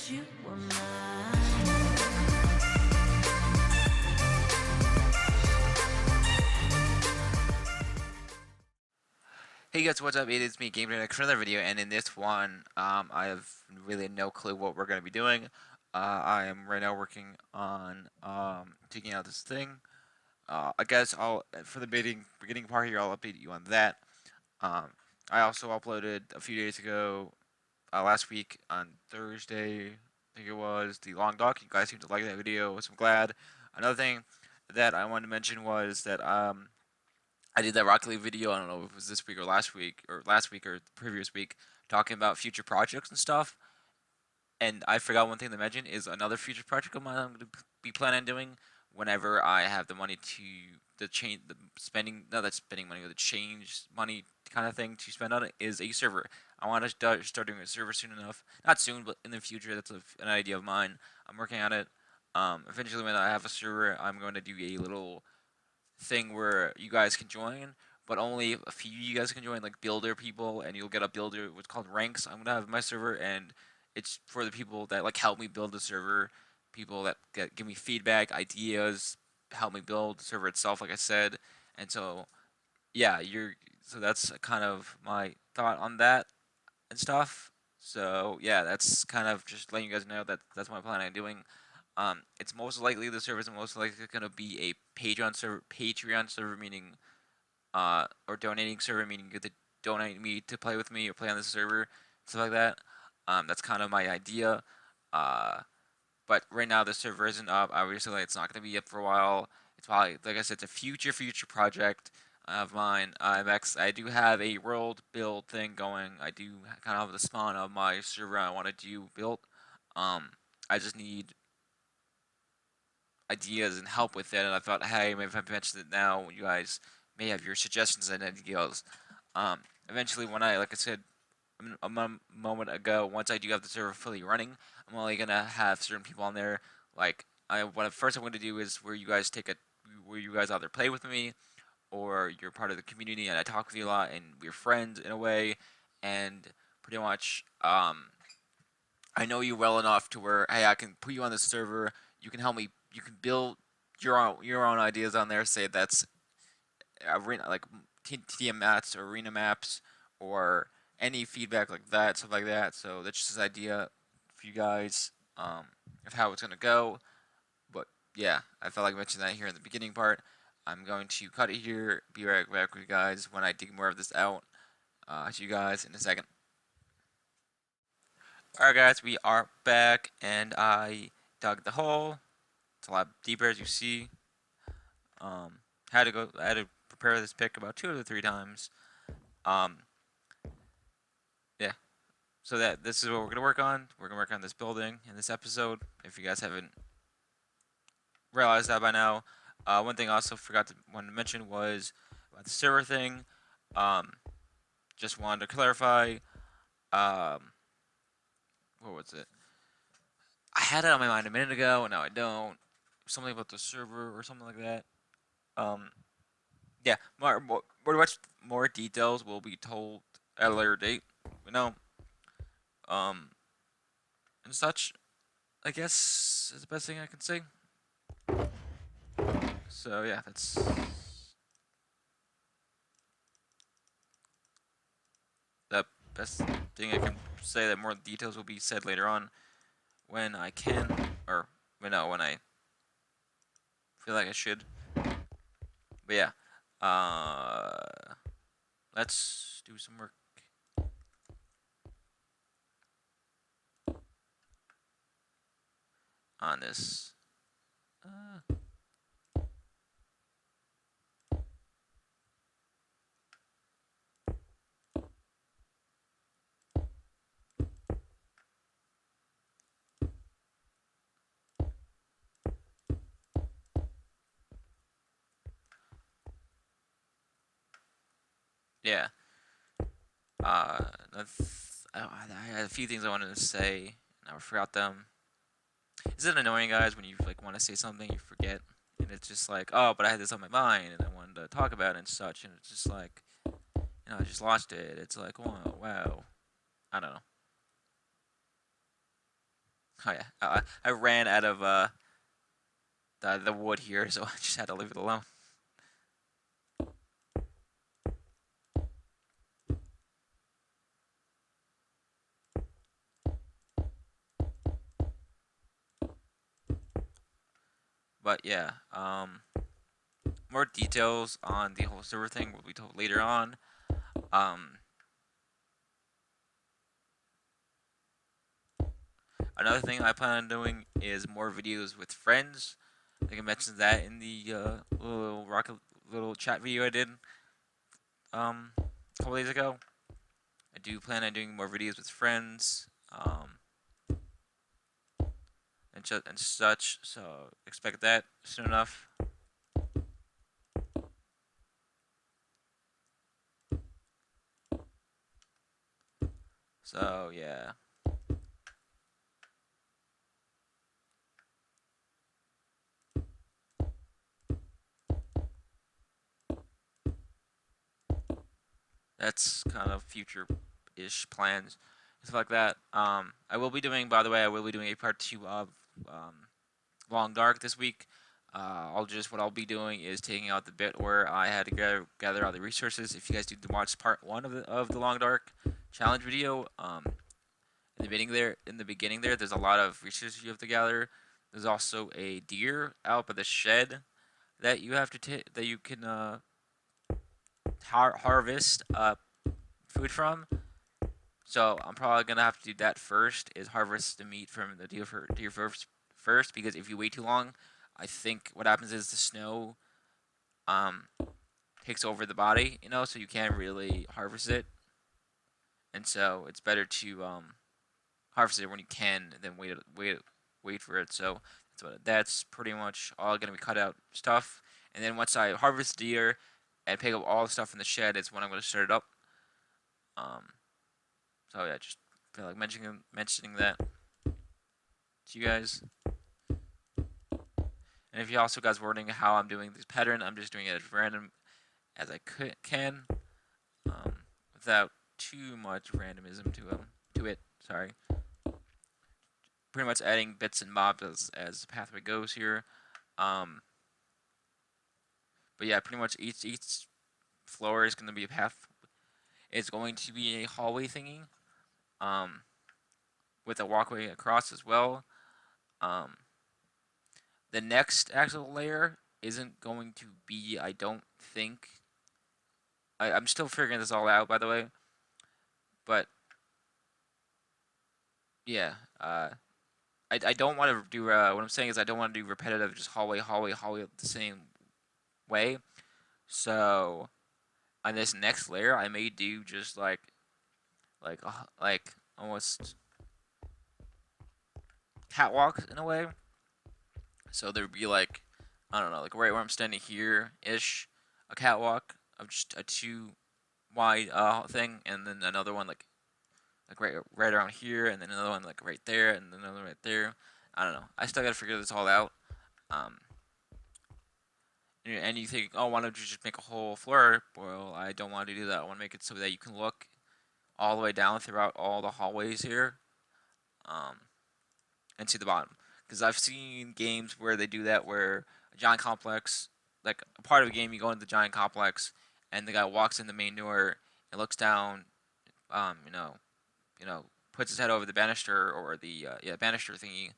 you were mine. Hey guys, what's up? It is me, GamerTag, for another video, and in this one, I have really no clue what we're going to be doing. I am right now working on taking out this thing. I guess for the beginning part here, I'll update you on that. Um, I also uploaded a few days ago, last week on Thursday, I think it was, the long doc. You guys seem to like that video, so I'm glad. Another thing that I wanted to mention was that I did that Rocket League video. I don't know if it was this week or last week or the previous week, talking about future projects and stuff. And I forgot one thing to mention is another future project of mine I'm going to be planning on doing whenever I have the money to the spending, not that spending money, but the change money kind of thing to spend on it is a server. I want to start doing a server soon enough. Not soon, but in the future. That's an idea of mine. I'm working on it. Eventually, when I have a server, I'm going to do a little thing where you guys can join, but only a few of you guys can join, like builder people, and you'll get a builder, what's called ranks. I'm gonna have my server, and it's for the people that like help me build the server, people that give me feedback, ideas, help me build the server itself, like I said. And so yeah, so that's kind of my thought on that and stuff. So yeah, that's kind of just letting you guys know that that's my plan on doing. It's most likely the server is most likely going to be a Patreon server, meaning or donating server, meaning you get to donate me to play with me or play on this server, stuff like that. That's kind of my idea. Uh, but right now the server isn't up. Obviously, it's not going to be up for a while. It's probably, like I said, it's a future project of mine. I do have a world build thing going. I do kind of have the spawn of my server I want to do built. I just need ideas and help with it, and I thought, hey, maybe if I mention it now, you guys may have your suggestions and ideas. Eventually, when like I said a moment ago, once I do have the server fully running, I'm only gonna have certain people on there. Like, first I'm gonna do is where you guys either play with me, or you're part of the community, and I talk with you a lot, and we're friends in a way, and pretty much, I know you well enough to where, hey, I can put you on the server. You can help me. You can build your own ideas on there. Say that's arena, like TDM maps or arena maps, or any feedback like that, stuff like that. So that's just an idea for you guys, of how it's gonna go. But yeah, I felt like mentioning that here in the beginning part. I'm going to cut it here. Be right back with you guys when I dig more of this out. See you guys in a second. Alright guys, we are back, and I dug the hole. It's a lot deeper, as you see. I had to prepare this pick about 2 to 3 times. Yeah. So this is what we're gonna work on. We're gonna work on this building in this episode. If you guys haven't realized that by now, one thing I also wanted to mention was about the server thing. Just wanted to clarify. What was it? I had it on my mind a minute ago, and now I don't. Something about the server or something like that. Um, yeah, much more details will be told at a later date. But no, um, and such, I guess is the best thing I can say. So yeah, that's the best thing I can say. That more details will be said later on when I can, or when I feel like I should. But yeah, let's do some work on this. Yeah. I had a few things I wanted to say, and I forgot them. Is it annoying, guys, when you like want to say something, you forget, and it's just like, oh, but I had this on my mind, and I wanted to talk about it and such, and it's just like, I just lost it. It's like, oh, wow, I don't know. Oh yeah, I ran out of the wood here, so I just had to leave it alone. But yeah, more details on the whole server thing will be told later on. Another thing I plan on doing is more videos with friends. I think I mentioned that in the little chat video I did a couple days ago. I do plan on doing more videos with friends and such. So expect that soon enough. So yeah. That's kind of future-ish plans, stuff like that. I will be doing, by the way, I will be doing a part 2 of Long Dark this week. What I'll be doing is taking out the bit where I had to gather all the resources. If you guys did watch part 1 of the Long Dark challenge video, in the beginning there's a lot of resources you have to gather. There's also a deer out by the shed that you have to that you can harvest food from. So I'm probably gonna have to do that first. Is harvest the meat from the deer first, because if you wait too long, I think what happens is the snow um takes over the body, so you can't really harvest it, and so it's better to harvest it when you can than wait for it. So that's pretty much all gonna be cut out stuff, and then once I harvest deer and pick up all the stuff in the shed, it's when I'm gonna start it up. Um, so yeah, just feel like mentioning that to you guys. And if you also guys wondering how I'm doing this pattern, I'm just doing it as random as I can, without too much randomism to it. Sorry. Pretty much adding bits and bobs as the pathway goes here. But yeah, pretty much each floor is going to be a path. It's going to be a hallway thingy, with a walkway across as well. The next actual layer isn't going to be, I don't think. I'm still figuring this all out, by the way. But yeah, I don't want to do. What I'm saying is I don't want to do repetitive, just hallway, the same way. So on this next layer, I may do just like almost catwalks in a way. So there'd be like, I don't know, like right where I'm standing here ish, a catwalk of just a 2 wide thing, and then another one like right around here, and then another one like right there, and then another right there. I don't know. I still gotta figure this all out. Um, and you think, oh, why don't you just make a whole floor? Well, I don't want to do that. I want to make it so that you can look all the way down throughout all the hallways here, um, and see the bottom. Because I've seen games where they do that, where a giant complex, like a part of a game, you go into the giant complex, and the guy walks in the main door and looks down, um, you know, puts his head over the banister or the banister thingy,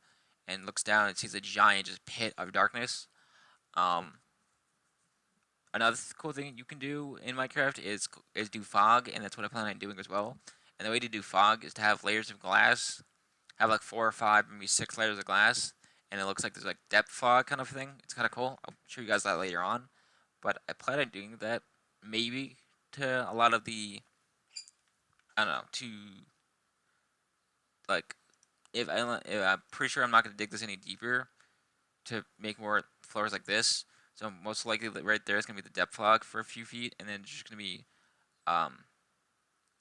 and looks down and sees a giant just pit of darkness. Um, Another cool thing you can do in Minecraft is do fog, and that's what I plan on doing as well. And the way to do fog is to have layers of glass, have like 4 or 5, maybe 6 layers of glass, and it looks like there's like depth fog kind of thing. It's kind of cool. I'll show you guys that later on. But I plan on doing that maybe to a lot of the, I don't know, to like if I'm pretty sure I'm not gonna dig this any deeper to make more floors like this. So most likely right there is gonna be the depth fog for a few feet, and then it's just gonna be um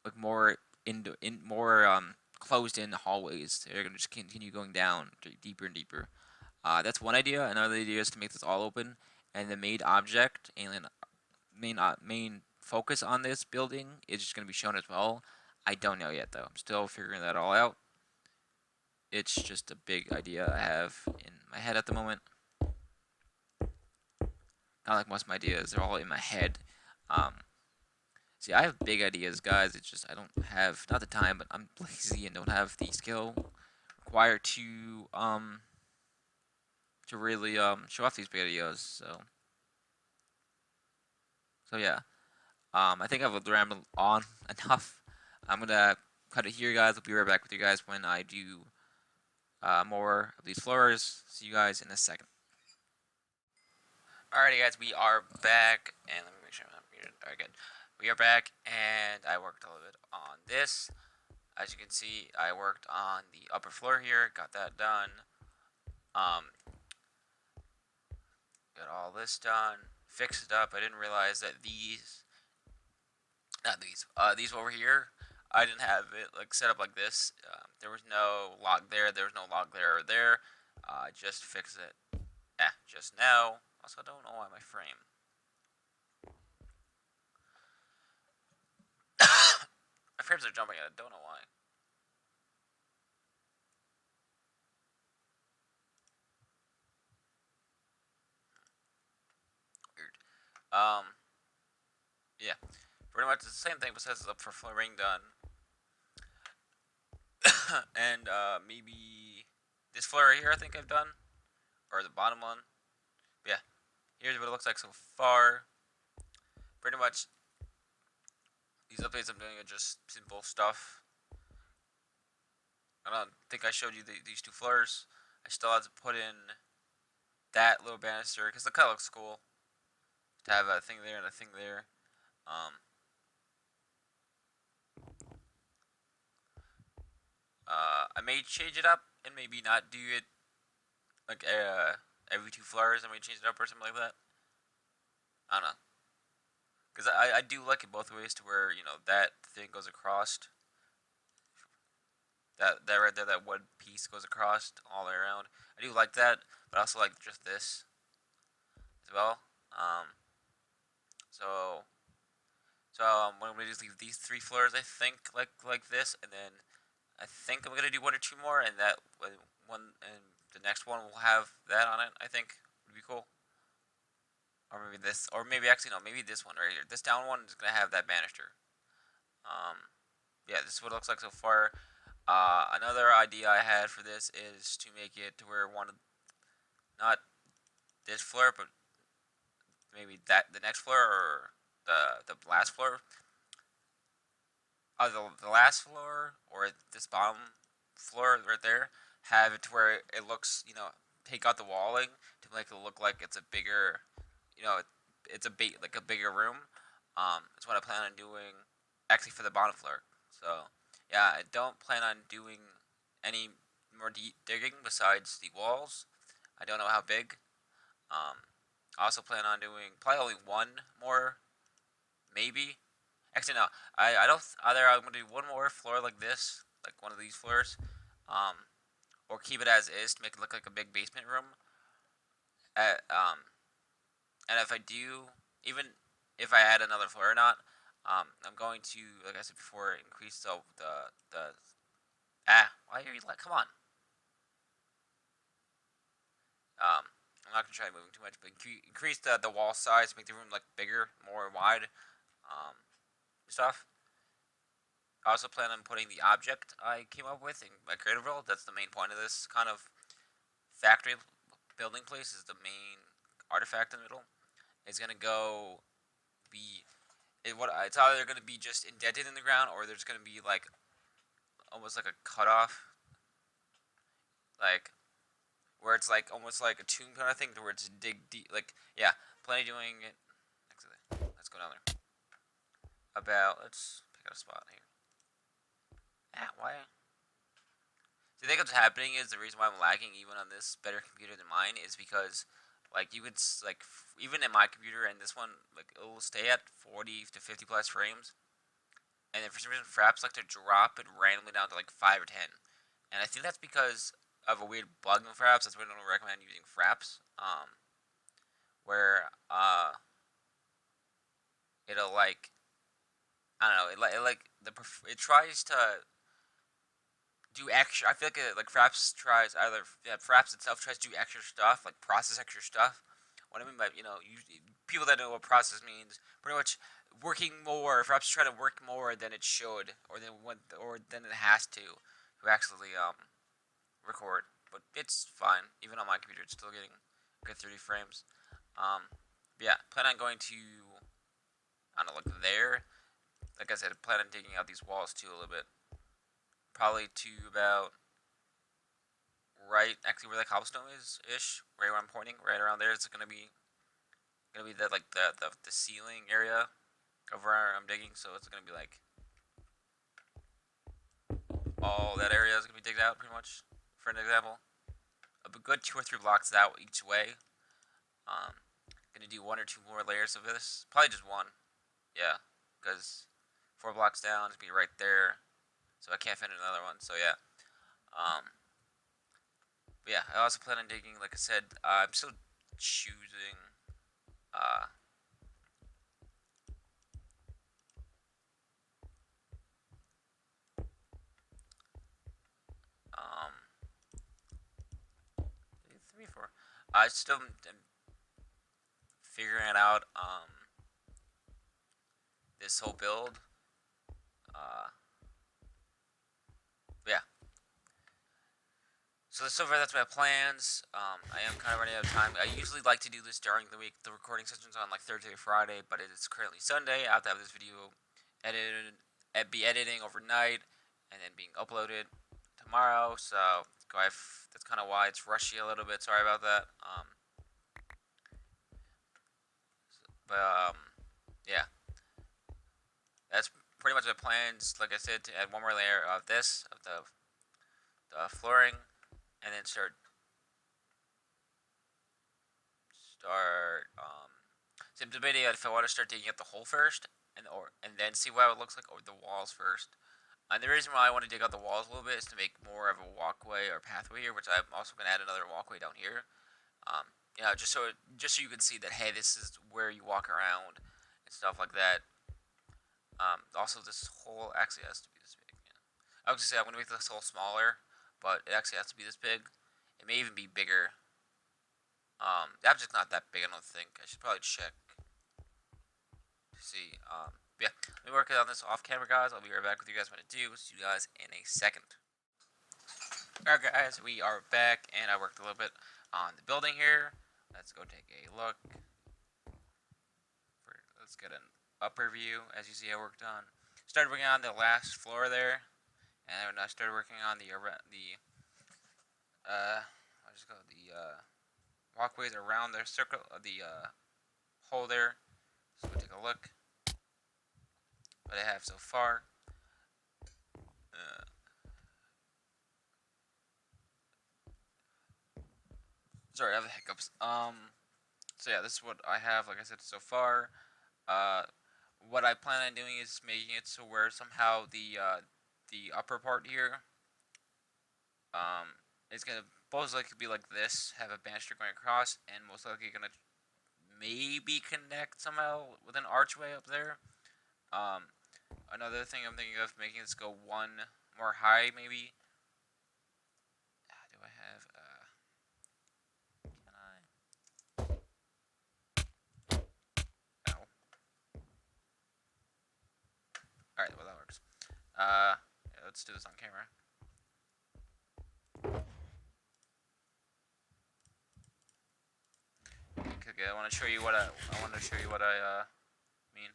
like more in more closed in hallways. They're gonna just continue going down deeper and deeper. That's one idea. Another idea is to make this all open, and the main object and then main focus on this building is just gonna be shown as well. I don't know yet though. I'm still figuring that all out. It's just a big idea I have in my head at the moment. Not like most of my ideas, they're all in my head. Um, See, I have big ideas, guys. It's just I don't have not the time, but I'm lazy and don't have the skill required to really show off these big ideas. So yeah. I think I've rambled on enough. I'm gonna cut it here, guys. I'll be right back with you guys when I do more of these floors. See you guys in a second. Alrighty, guys, we are back, and let me make sure I'm not muted. Alright, good. We are back, and I worked a little bit on this. As you can see, I worked on the upper floor here, got that done. Got all this done, fixed it up. I didn't realize that these over here, I didn't have it like set up like this. There was no log there. There was no log there or there. Just fix it. Just now. Also, I don't know why my frame. My frames are jumping. I don't know why. Weird. Yeah. Pretty much the same thing, besides it's up for flooring done. And maybe this floor right here I think I've done, or the bottom one. But yeah, here's what it looks like so far. Pretty much these updates I'm doing are just simple stuff. I don't think I showed you these two floors. I still have to put in that little banister because the cut looks cool to have a thing there and a thing there. I may change it up and maybe not do it like every two floors. I may change it up or something like that. I don't know, because I do like it both ways, to where that thing goes across, that right there, that wood piece goes across all the way around. I do like that, but I also like just this as well. So what I'm gonna do is leave these three floors, I think, like this, and then I think I'm gonna do one or two more, and that one and the next one will have that on it. I think would be cool. Or maybe this, or maybe actually no, maybe this one right here. This down one is gonna have that banister. Yeah, this is what it looks like so far. Another idea I had for this is to make it to where not this floor, but maybe the next floor, or the last floor, the last floor, or this bottom floor right there, have it to where it looks, take out the walling to make it look like it's a bigger, it's like a bigger room. That's what I plan on doing, actually, for the bottom floor. So yeah, I don't plan on doing any more digging besides the walls. I don't know how big. I also plan on doing probably only one more, maybe. Actually, no. I don't. Either I'm gonna do one more floor like this, like one of these floors, or keep it as is to make it look like a big basement room. At, and if I do, even if I add another floor or not, I'm going to, like I said before, increase the why are you like? Come on. I'm not gonna try moving too much, but increase the wall size, make the room like bigger, more wide, stuff. I also plan on putting the object I came up with in my creative role. That's the main point of this kind of factory building place. Is the main artifact in the middle. It's gonna go be it's either gonna be just indented in the ground, or there's gonna be like almost like a cutoff, like where it's like almost like a tomb kind of thing, to where it's dig deep. Like, yeah, planning doing it. Actually, let's go down there. Let's pick out a spot here. Why? So I think what's happening is the reason why I'm lagging even on this better computer than mine is because, like, you would like even in my computer and this one, like, it'll stay at 40 to 50 plus frames, and then for some reason fraps like to drop it randomly down to like 5 or 10, and I think that's because of a weird bug in fraps. That's why I don't recommend using fraps. Where it'll like, I don't know, it tries to do extra. I feel like Fraps tries either Fraps itself tries to do extra stuff, like process extra stuff. What I mean by people that know what process means, pretty much working more. Fraps try to work more than it should, or than it has to actually record. But it's fine. Even on my computer, it's still getting good 30 frames. Yeah, plan on going to I don't know, like there. Like I said, plan on digging out these walls too a little bit. Probably to about right actually where the cobblestone is ish, right where I'm pointing, right around there. It's gonna be the like the ceiling area of where I'm digging. So it's gonna be like all that area is gonna be digged out pretty much. For an example, a good 2 or 3 blocks out each way. Gonna do 1 or 2 more layers of this. Probably just one. Yeah, because 4 blocks down, it's gonna be right there. So I can't fit another one. So yeah. But yeah, I also plan on digging. Like I said, I'm still choosing. Um, 3, 4. I still am figuring out this whole build. Yeah. So far, that's my plans. I am kind of running out of time. I usually like to do this during the week. The recording session's on like Thursday or Friday, but it is currently Sunday. I have to have this video edited, be editing overnight, and then being uploaded tomorrow. So that's kind of why it's rushy a little bit. Sorry about that. But yeah, that's pretty much my plans. Like I said, to add one more layer of this of the flooring, and then start so I'm debating if I want to start digging up the hole first, and then see what it looks like, or the walls first. And the reason why I want to dig out the walls a little bit is to make more of a walkway or pathway here, which I'm also going to add another walkway down here. Just so you can see that, hey, this is where you walk around and stuff like that. Also, this hole actually has to be this big. Yeah. I was gonna say I'm gonna make this hole smaller, but it actually has to be this big. It may even be bigger. The object's not that big, I don't think. I should probably check to see. Yeah, let me work on this off camera, guys. I'll be right back with you guys when I do. See you guys in a second. Alright, guys, we are back, and I worked a little bit on the building here. Let's go take a look. Let's get an upper view. As you see, I worked on. Started working on the last floor there, and then I started working on the walkways around the circle of the hole there. So we'll take a look what I have so far. Sorry, I have the hiccups. So yeah, this is what I have. Like I said, so far. What I plan on doing is making it so where somehow the upper part here, is gonna most likely be like this, have a banister going across, and most likely gonna maybe connect somehow with an archway up there. Another thing I'm thinking of making this go one more high, maybe. Do I have? Can I? Ow. All right, well that works. Yeah, let's do this on camera. Okay, I want to show you what I mean.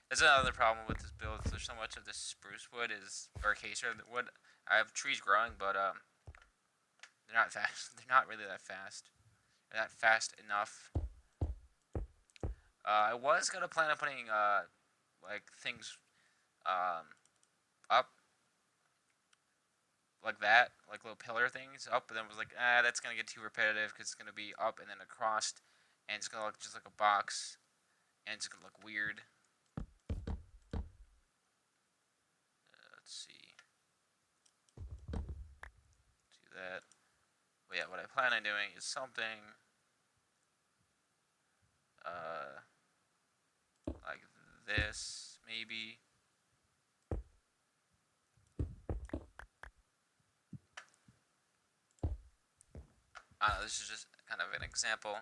That's another problem with this build. There's so much of this spruce wood or acacia wood. I have trees growing, but they're not fast. They're not really that fast. They're not fast enough. I was gonna plan on putting like things up like that, like little pillar things up, but then was like, that's gonna get too repetitive because it's gonna be up and then across, and it's gonna look just like a box, and it's gonna look weird. Let's see. Do that. But yeah, what I plan on doing is something. this, maybe. I don't know, this is just kind of an example.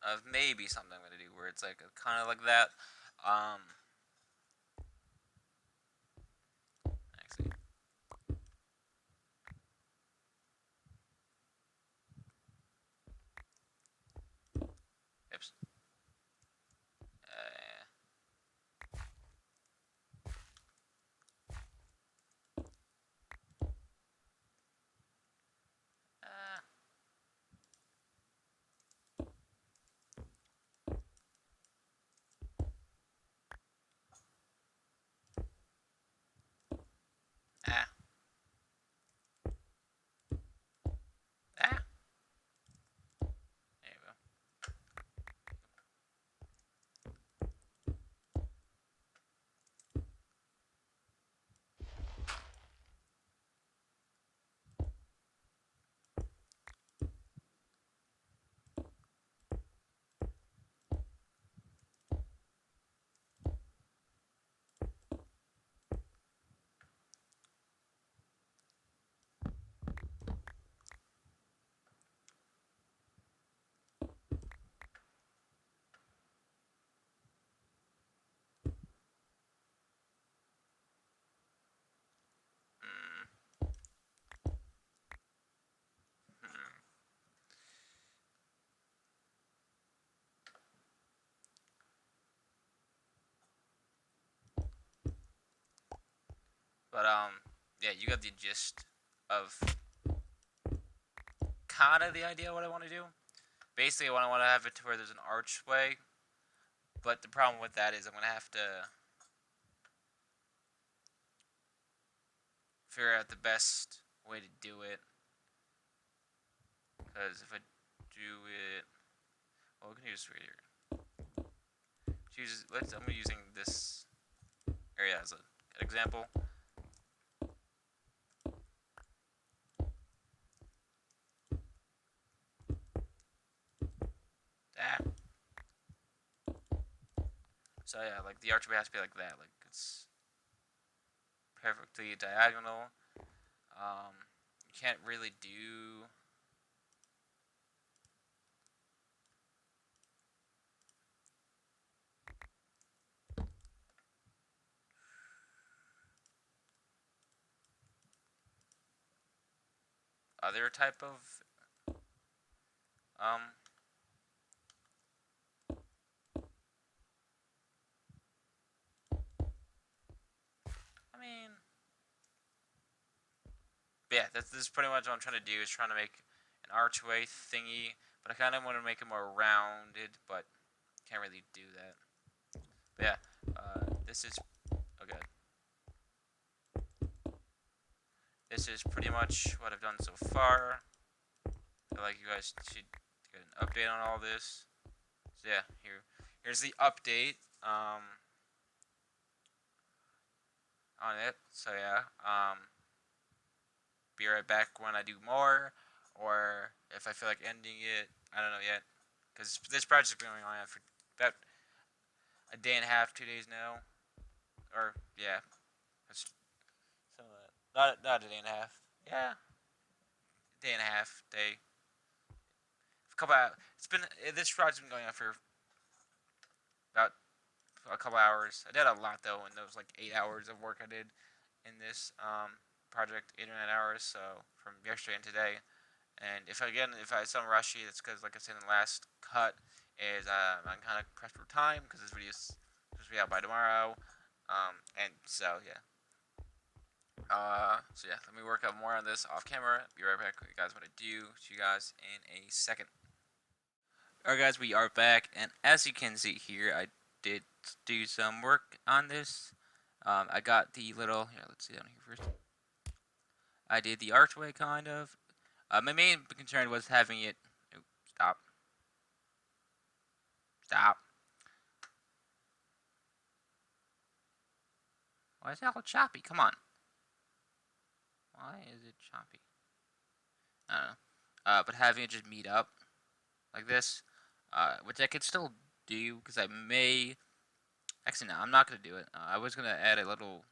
Of maybe something I'm gonna do where it's like kind of like that. Actually, oops. Uh, ah, ah. There you go. But yeah, you got the gist of kind of the idea of what I want to do. Basically, I want to have it to where there's an archway, but the problem with that is I'm gonna have to figure out the best way to do it. Because if I do it, well, we can use right here. I'm using this area as an example. Ah. So yeah, like the archway has to be like that. Like it's perfectly diagonal. You can't really do other type of I mean, but yeah, this is pretty much what I'm trying to do, is trying to make an archway thingy, but I kind of want to make it more rounded, but can't really do that. But yeah, this is okay. This is pretty much what I've done so far. I feel like you guys should get an update on all this. So yeah, here's the update on it. So yeah, be right back when I do more, or if I feel like ending it. I don't know yet, because this project's been going on for about a day and a half, 2 days now, or yeah, that's some of that. Not a day and a half. Yeah, day and a half, day. A couple. It's been this project's been going on for about a couple hours. I did a lot though, and there was like 8 hours of work I did in this project, 8 or 9 hours. So from yesterday and today. And if I sound rushy, it's because, like I said in the last cut, is I'm kind of pressed for time because this video is supposed to be out by tomorrow. And so yeah. So yeah, let me work out more on this off camera. Be right back with you guys. What I do. See you guys in a second. Alright, guys, we are back, and as you can see here, I did do some work on this. I got the little here. Let's see down here first. I did the archway kind of. My main concern was having it. Oh, stop. Stop. Why is it all choppy? Come on. Why is it choppy? I don't know. But having it just meet up like this, which I could still do because I may. Actually, no, I'm not gonna do it. I was gonna add a little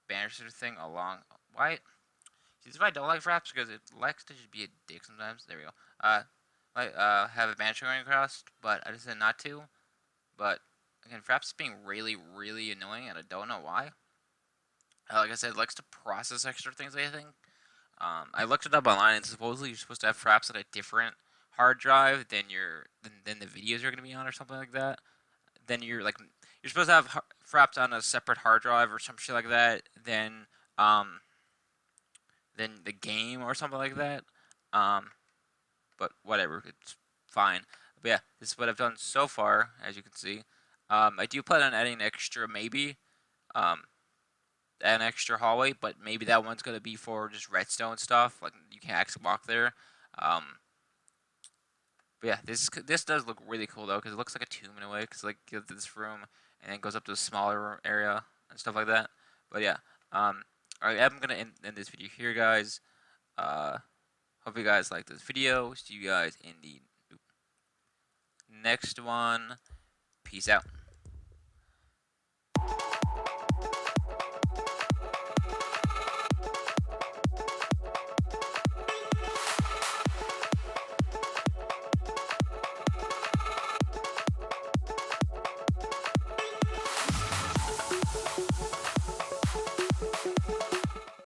banister thing along. Why? See, this is why I don't like fraps because it likes to just be a dick sometimes. There we go. Have a banister going across, but I decided not to. But again, fraps is being really, really annoying, and I don't know why. Like I said, it likes to process extra things. I think. I looked it up online, and supposedly you're supposed to have fraps on a different hard drive than than the videos you're gonna be on, or something like that. Then you're supposed to have fraps on a separate hard drive or some shit like that. Than the game or something like that. But whatever, it's fine. But yeah, this is what I've done so far, as you can see. I do plan on adding an extra, maybe, an extra hallway, but maybe that one's gonna be for just redstone stuff. Like you can actually walk there. But yeah, this does look really cool though, because it looks like a tomb in a way. Because like you have this room and then it goes up to a smaller area and stuff like that. But yeah, all right, I'm gonna end this video here, guys. Hope you guys like this video. See you guys in the next one. Peace out.